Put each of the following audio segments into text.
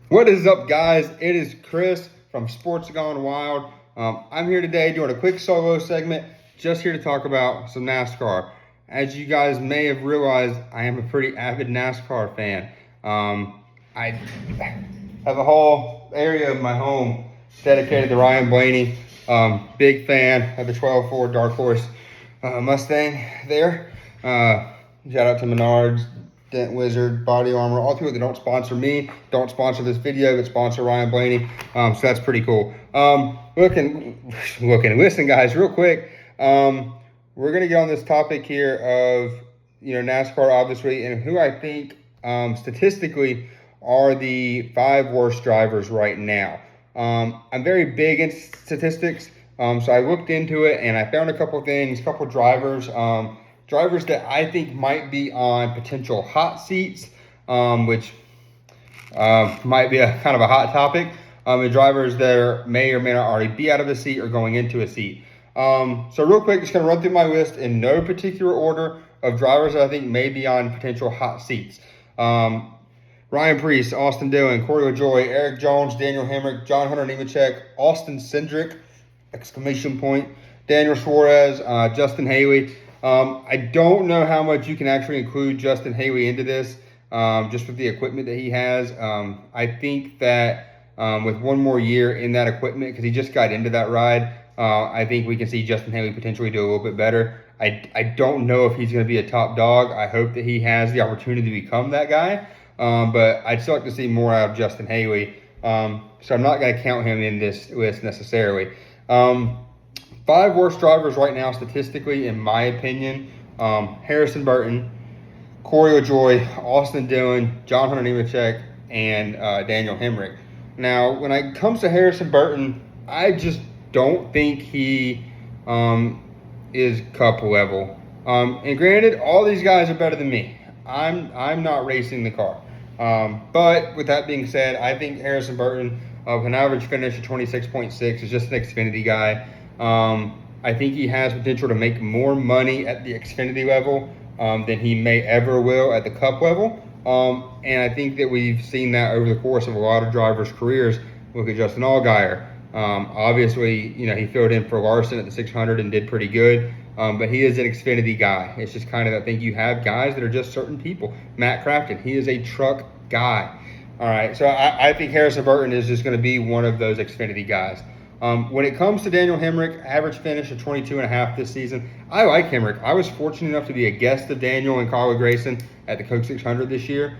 What is up, guys? It is Chris from Sports Gone Wild. I'm here today doing a quick solo segment, just here to talk about some NASCAR. As you guys may have realized, I am a pretty avid NASCAR fan. I have a whole area of my home dedicated to Ryan Blaney. Big fan of the 12 Ford Dark Horse Mustang there. Shout out to Menards, Dent Wizard, Body Armor, all people that don't sponsor me, don't sponsor this video, but sponsor Ryan Blaney. So that's pretty cool. Listen, guys, real quick. We're gonna get on this topic here of NASCAR, obviously, and who I think statistically are the 5 worst drivers right now. I'm very big in statistics, so I looked into it and I found a couple things, couple drivers. Drivers that I think might be on potential hot seats, which might be a kind of a hot topic, and drivers that may or may not already be out of a seat or going into a seat. So real quick, just going to run through my list in no particular order of drivers that I think may be on potential hot seats. Ryan Preece, Austin Dillon, Corey LaJoie, Eric Jones, Daniel Hemrick, John Hunter Nemechek, Austin Cindric, ! Daniel Suarez, Justin Haley. I don't know how much you can actually include Justin Haley into this, just with the equipment that he has. I think that with one more year in that equipment, because he just got into that ride, I think we can see Justin Haley potentially do a little bit better. I don't know if he's going to be a top dog. I hope that he has the opportunity to become that guy, but I'd still like to see more out of Justin Haley. So I'm not going to count him in this list necessarily. 5 worst drivers right now, statistically, in my opinion: Harrison Burton, Corey LaJoie, Austin Dillon, John Hunter Nemechek, and Daniel Hemrick. Now, when it comes to Harrison Burton, I just don't think he is Cup level. And granted, all these guys are better than me. I'm not racing the car. But with that being said, I think Harrison Burton, with an average finish of 26.6, is just an Xfinity guy. I think he has potential to make more money at the Xfinity level than he may ever will at the Cup level. And I think that we've seen that over the course of a lot of drivers' careers. Look at Justin Allgaier. Obviously, he filled in for Larson at the 600 and did pretty good. But he is an Xfinity guy. It's just kind of, I think you have guys that are just certain people. Matt Crafton, he is a truck guy. All right, so I think Harrison Burton is just going to be one of those Xfinity guys. When it comes to Daniel Hemrick, average finish of 22.5 this season. I like Hemrick. I was fortunate enough to be a guest of Daniel and Kyle Grayson at the Coke 600 this year.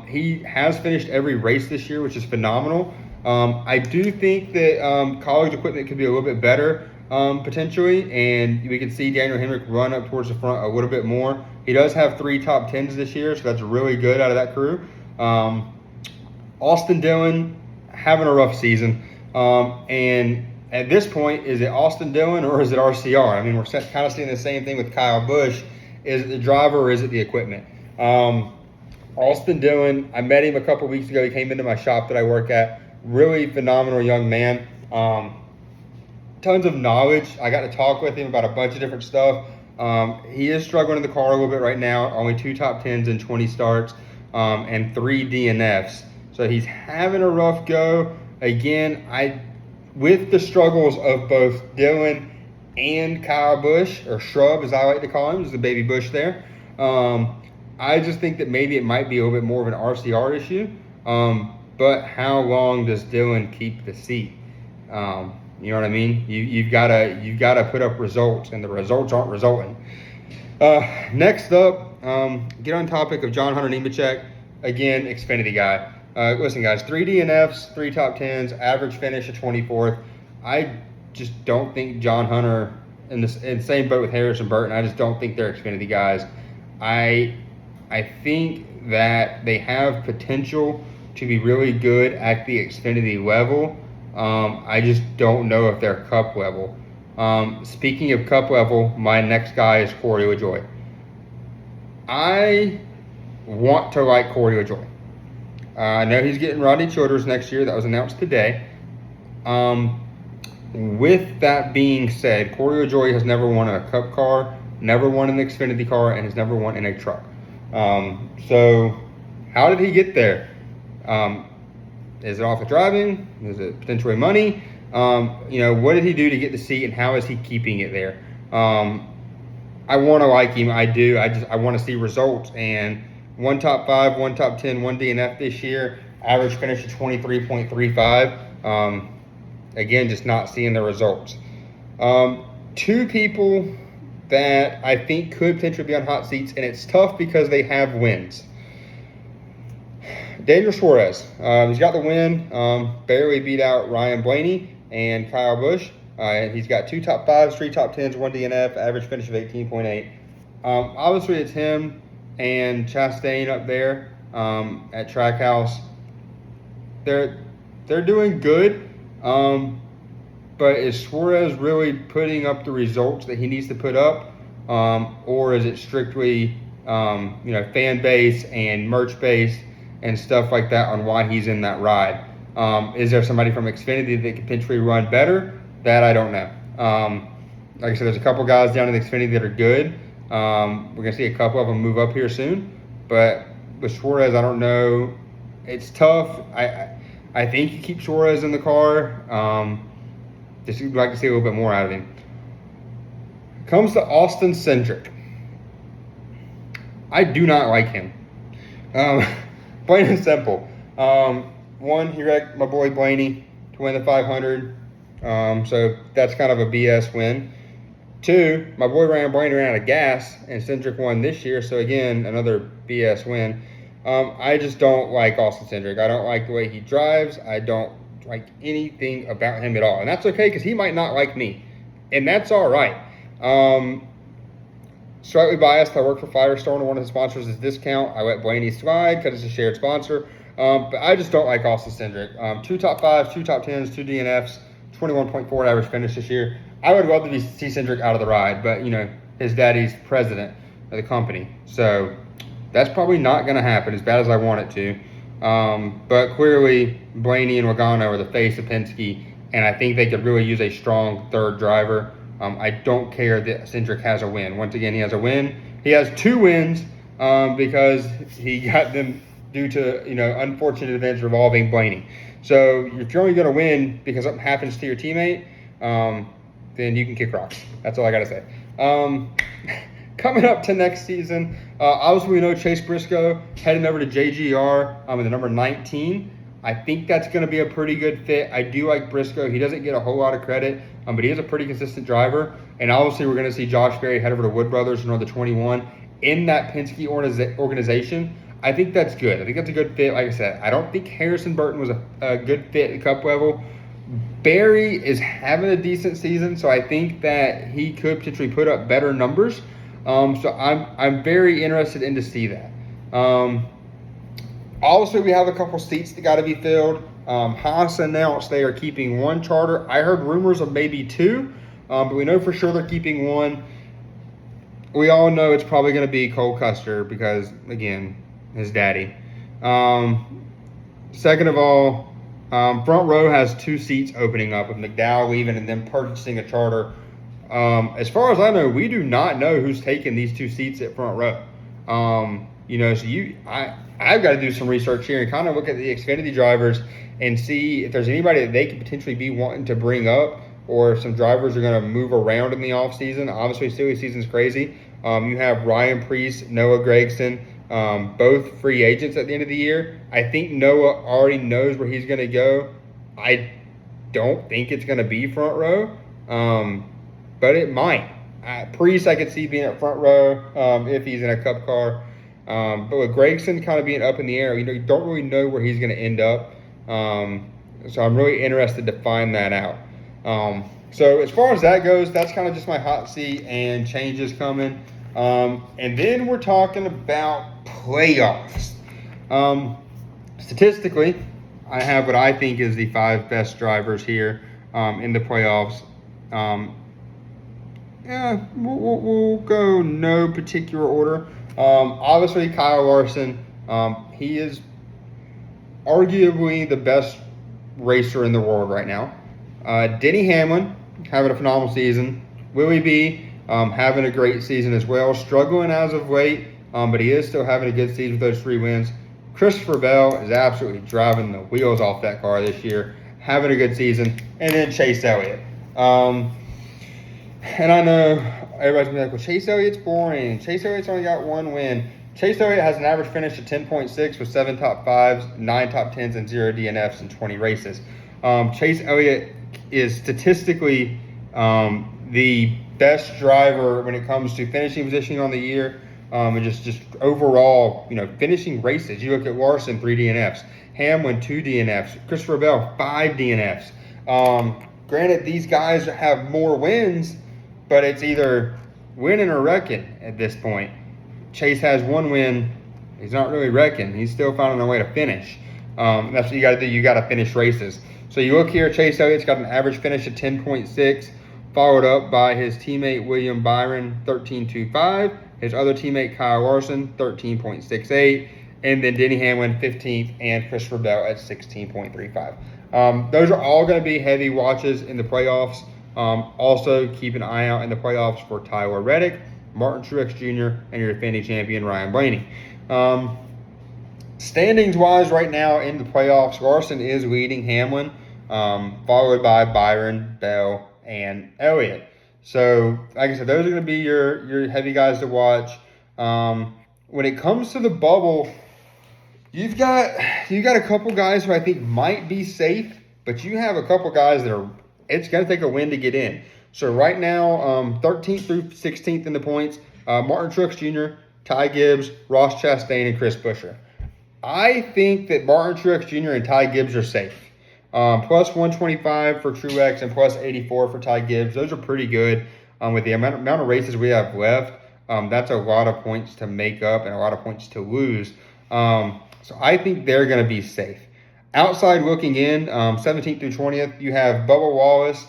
He has finished every race this year, which is phenomenal. I do think that college equipment could be a little bit better potentially, and we can see Daniel Hemrick run up towards the front a little bit more. He does have 3 top 10s this year, so that's really good out of that crew. Austin Dillon having a rough season. And at this point, is it Austin Dillon or is it RCR? I mean, we're kind of seeing the same thing with Kyle Busch. Is it the driver or is it the equipment? Austin Dillon, I met him a couple weeks ago. He came into my shop that I work at. Really phenomenal young man. Tons of knowledge. I got to talk with him about a bunch of different stuff. He is struggling in the car a little bit right now. Only 2 top 10s in 20 starts and 3 DNFs. So he's having a rough go. Again, with the struggles of both Dillon and Kyle Busch, or Shrub as I like to call him, is the baby Busch there. I just think that maybe it might be a little bit more of an RCR issue. But how long does Dillon keep the seat? You know what I mean? You've got to put up results, and the results aren't resulting. Next up, get on topic of John Hunter Nemechek. Again, Xfinity guy. Listen, guys, 3 DNFs, 3 top 10s, average finish of 24th. I just don't think John Hunter, in the same boat with Harrison Burton, I just don't think they're Xfinity guys. I think that they have potential to be really good at the Xfinity level. I just don't know if they're Cup level. Speaking of Cup level, my next guy is Corey LaJoie. I want to like Corey LaJoie. I know he's getting Rodney Childers next year. That was announced today. With that being said, Corey LaJoie has never won a Cup car, never won an Xfinity car, and has never won in a truck. So how did he get there? Is it off of driving? Is it potentially money? What did he do to get the seat, and how is he keeping it there? I want to like him. I do. I want to see results. And one top 5, one top 10, one DNF this year. Average finish of 23.35. Again, just not seeing the results. Two people that I think could potentially be on hot seats, and it's tough because they have wins. Daniel Suarez. He's got the win. Barely beat out Ryan Blaney and Kyle Busch. He's got 2 top 5s, 3 top 10s, 1 DNF, average finish of 18.8. Obviously, it's him and Chastain up there at Trackhouse. They're doing good, but is Suarez really putting up the results that he needs to put up, or is it strictly fan base and merch base and stuff like that on why he's in that ride? Is there somebody from Xfinity that could potentially run better? That I don't know. Like I said, there's a couple guys down in Xfinity that are good. We're going to see a couple of them move up here soon. But with Suarez, I don't know. It's tough. I think you keep Suarez in the car. Just would like to see a little bit more out of him. Comes to Austin Cindric. I do not like him. Plain and simple. One, he wrecked my boy Blaney to win the 500. So that's kind of a BS win. 2, my boy Ryan Blaney ran out of gas, and Cindric won this year. So again, another BS win. I just don't like Austin Cindric. I don't like the way he drives. I don't like anything about him at all. And that's okay, because he might not like me. And that's all right. Slightly biased. I work for Firestone, and one of the sponsors is Discount. I let Blaney slide because it's a shared sponsor. But I just don't like Austin Cindric. 2 top 5s, 2 top 10s, 2 DNFs, 21.4 average finish this year. I would love to see Cindric out of the ride, but, his daddy's president of the company. So that's probably not going to happen as bad as I want it to. But clearly, Blaney and Logano are the face of Penske, and I think they could really use a strong third driver. I don't care that Cindric has a win. Once again, he has a win. He has 2 wins because he got them due to, unfortunate events involving Blaney. So if you're only going to win because something happens to your teammate, then you can kick rocks. That's all I got to say. Coming up to next season, obviously we know Chase Briscoe heading over to JGR in the number 19. I think that's going to be a pretty good fit. I do like Briscoe. He doesn't get a whole lot of credit, but he is a pretty consistent driver. And obviously we're going to see Josh Berry head over to Wood Brothers in the 21 in that Penske organization. I think that's good. I think that's a good fit. Like I said, I don't think Harrison Burton was a good fit at Cup level. Berry is having a decent season, so I think that he could potentially put up better numbers. So I'm very interested in to see that. Also, we have a couple seats that got to be filled. Haas announced they are keeping 1 charter. I heard rumors of maybe 2, but we know for sure they're keeping 1. We all know it's probably going to be Cole Custer because, again, his daddy. Second of all, front row has 2 seats opening up with McDowell leaving and then purchasing a charter. As far as I know, we do not know who's taking these 2 seats at front row. I've got to do some research here and kind of look at the Xfinity drivers and see if there's anybody that they could potentially be wanting to bring up, or if some drivers are going to move around in the offseason. Obviously, silly season's crazy. You have Ryan Preece, Noah Gragson, both free agents at the end of the year. I think Noah already knows where he's going to go. I don't think it's going to be front row, but it might. Preece, I could see being at front row if he's in a Cup car. But with Gragson kind of being up in the air, you don't really know where he's going to end up. So I'm really interested to find that out. So as far as that goes, that's kind of just my hot seat and changes coming. And then we're talking about playoffs. Statistically, I have what I think is the 5 best drivers here in the playoffs. We'll go no particular order. Obviously, Kyle Larson, he is arguably the best racer in the world right now. Denny Hamlin having a phenomenal season. Willie B having a great season as well. Struggling as of late, but he is still having a good season with those 3 wins. Christopher Bell is absolutely driving the wheels off that car this year, having a good season. And then Chase Elliott. And I know everybody's gonna be like, well, Chase Elliott's boring. Chase Elliott's only got one win. Chase Elliott has an average finish of 10.6 with 7 top 5s, 9 top 10s, and 0 DNFs in 20 races. Chase Elliott is statistically the best driver when it comes to finishing positioning on the year, and just overall, finishing races. You look at Larson, 3 DNFs. Hamlin, 2 DNFs. Christopher Bell, 5 DNFs. Granted, these guys have more wins, but it's either winning or wrecking at this point. Chase has 1 win. He's not really wrecking. He's still finding a way to finish. That's what you got to do. You got to finish races. So you look here, Chase Elliott's got an average finish of 10.6, followed up by his teammate William Byron, 13.25. His other teammate Kyle Larson, 13.68. And then Denny Hamlin, 15th, and Christopher Bell at 16.35. Those are all going to be heavy watches in the playoffs. Also, keep an eye out in the playoffs for Tyler Reddick, Martin Truex Jr., and your defending champion, Ryan Blaney. Standings-wise right now in the playoffs, Larson is leading Hamlin, followed by Byron, Bell, and Elliott. So, like I said, those are going to be your heavy guys to watch. When it comes to the bubble, you've got a couple guys who I think might be safe, but you have a couple guys that it's going to take a win to get in. So right now, 13th through 16th in the points, Martin Truex Jr., Ty Gibbs, Ross Chastain, and Chris Buescher. I think that Martin Truex Jr. and Ty Gibbs are safe. Plus 125 for Truex and plus 84 for Ty Gibbs. Those are pretty good. With the amount of races we have left, that's a lot of points to make up and a lot of points to lose. So I think they're going to be safe. Outside looking in, 17th through 20th, you have Bubba Wallace,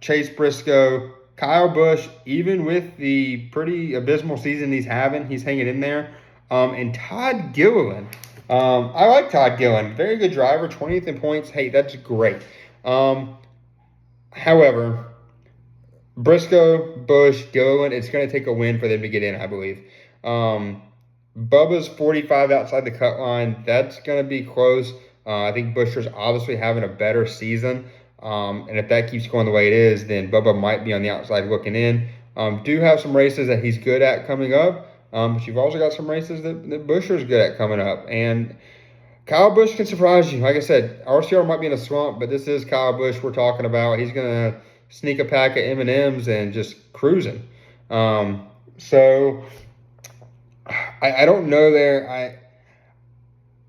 Chase Briscoe, Kyle Busch, even with the pretty abysmal season he's having, he's hanging in there. And Todd Gilliland. I like Todd Gilliland. Very good driver, 20th in points. Hey, that's great. However, Briscoe, Busch, Gilliland, it's going to take a win for them to get in, I believe. Bubba's 45 outside the cut line. That's going to be close. I think Buescher's obviously having a better season. And if that keeps going the way it is, then Bubba might be on the outside looking in. Do have some races that he's good at coming up. But you've also got some races that Buescher's good at coming up. And Kyle Busch can surprise you. Like I said, RCR might be in a slump, but this is Kyle Busch we're talking about. He's going to sneak a pack of M&Ms and just cruising. So I don't know there.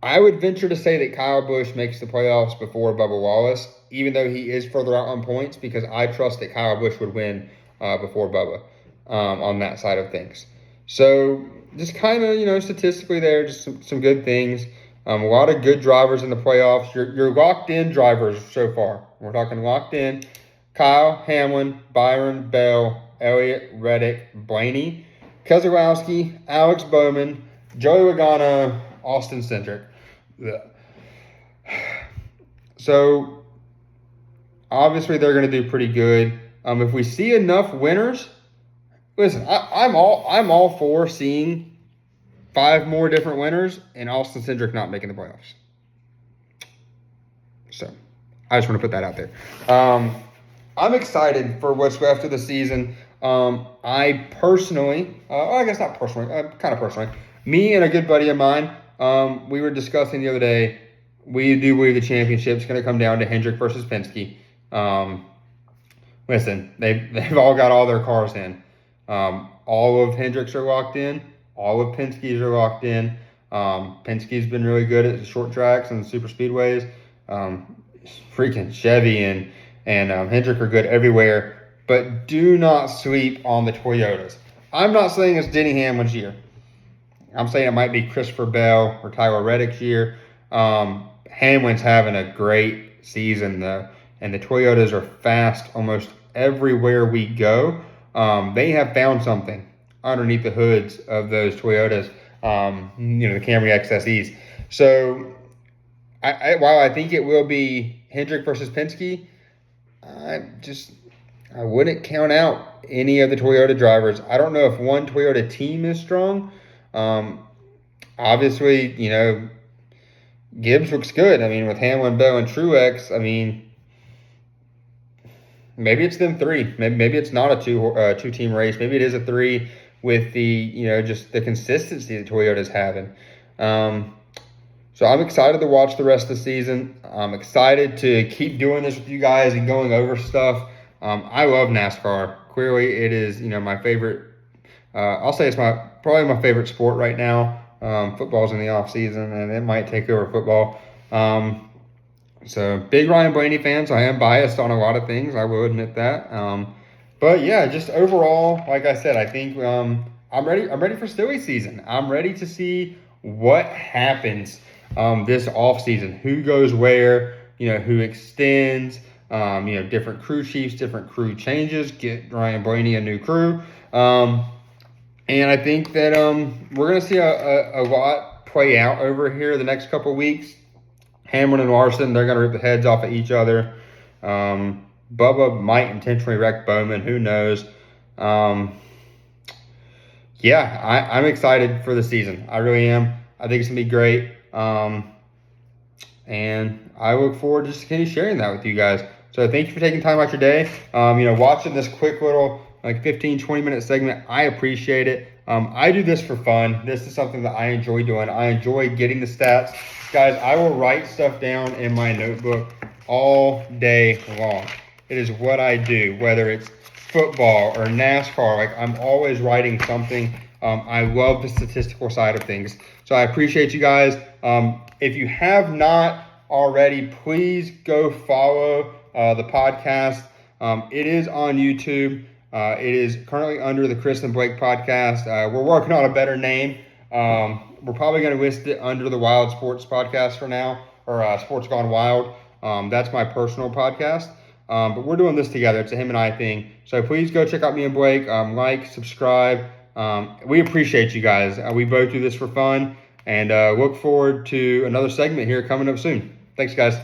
I would venture to say that Kyle Busch makes the playoffs before Bubba Wallace, even though he is further out on points, because I trust that Kyle Busch would win before Bubba on that side of things. So just kind of, statistically there, just some good things. A lot of good drivers in the playoffs. Your locked-in drivers so far. We're talking locked-in. Kyle, Hamlin, Byron, Bell, Elliott, Reddick, Blaney, Keselowski, Alex Bowman, Joey Logano, Austin Cindric. So obviously they're going to do pretty good. If we see enough winners, listen, I'm all for seeing 5 more different winners and Austin Cindric not making the playoffs. So I just want to put that out there. I'm excited for what's left of the season. I personally, I guess not personally, kind of personally, me and a good buddy of mine, we were discussing the other day, we do believe the championship's going to come down to Hendrick versus Penske. Listen, they've all got all their cars in. All of Hendrick's are locked in. All of Penske's are locked in. Penske's been really good at the short tracks and the super speedways. Freaking Chevy and Hendrick are good everywhere. But do not sleep on the Toyotas. I'm not saying it's Denny Hamlin's year. I'm saying it might be Christopher Bell or Tyler Reddick's year. Hamlin's having a great season, though. And the Toyotas are fast almost everywhere we go. They have found something underneath the hoods of those Toyotas, the Camry XSEs. So while I think it will be Hendrick versus Penske, I wouldn't count out any of the Toyota drivers. I don't know if one Toyota team is strong. obviously, Gibbs looks good. I mean, with Hamlin, Bow, and Truex, I mean, maybe it's them three. Maybe it's not a two-team race. Maybe it is a three with the, just the consistency that Toyota's having. So I'm excited to watch the rest of the season. I'm excited to keep doing this with you guys and going over stuff. I love NASCAR. Clearly, it is, my favorite. I'll say it's probably my favorite sport right now. Football's in the off season, and it might take over football. So big Ryan Blaney fan, so I am biased on a lot of things. I will admit that. But yeah, just overall, like I said, I think I'm ready. I'm ready for Stewie season. I'm ready to see what happens this off season. Who goes where? Who extends? Different crew chiefs, different crew changes. Get Ryan Blaney a new crew. And I think that we're going to see a lot play out over here the next couple of weeks. Hamlin and Larson, they're going to rip the heads off of each other. Bubba might intentionally wreck Bowman. Who knows? Yeah, I'm excited for the season. I really am. I think it's going to be great. And I look forward to just continue sharing that with you guys. So thank you for taking time out your day. Watching this quick little 15, 20-minute segment. I appreciate it. I do this for fun. This is something that I enjoy doing. I enjoy getting the stats. Guys, I will write stuff down in my notebook all day long. It is what I do, whether it's football or NASCAR. I'm always writing something. I love the statistical side of things. So I appreciate you guys. If you have not already, please go follow the podcast. It is on YouTube. It is currently under the Chris and Blake podcast. We're working on a better name. We're probably going to list it under the Wild Sports podcast for now, or Sports Gone Wild. That's my personal podcast. But we're doing this together. It's a him and I thing. So please go check out me and Blake. Like, subscribe. We appreciate you guys. We both do this for fun. And look forward to another segment here coming up soon. Thanks, guys.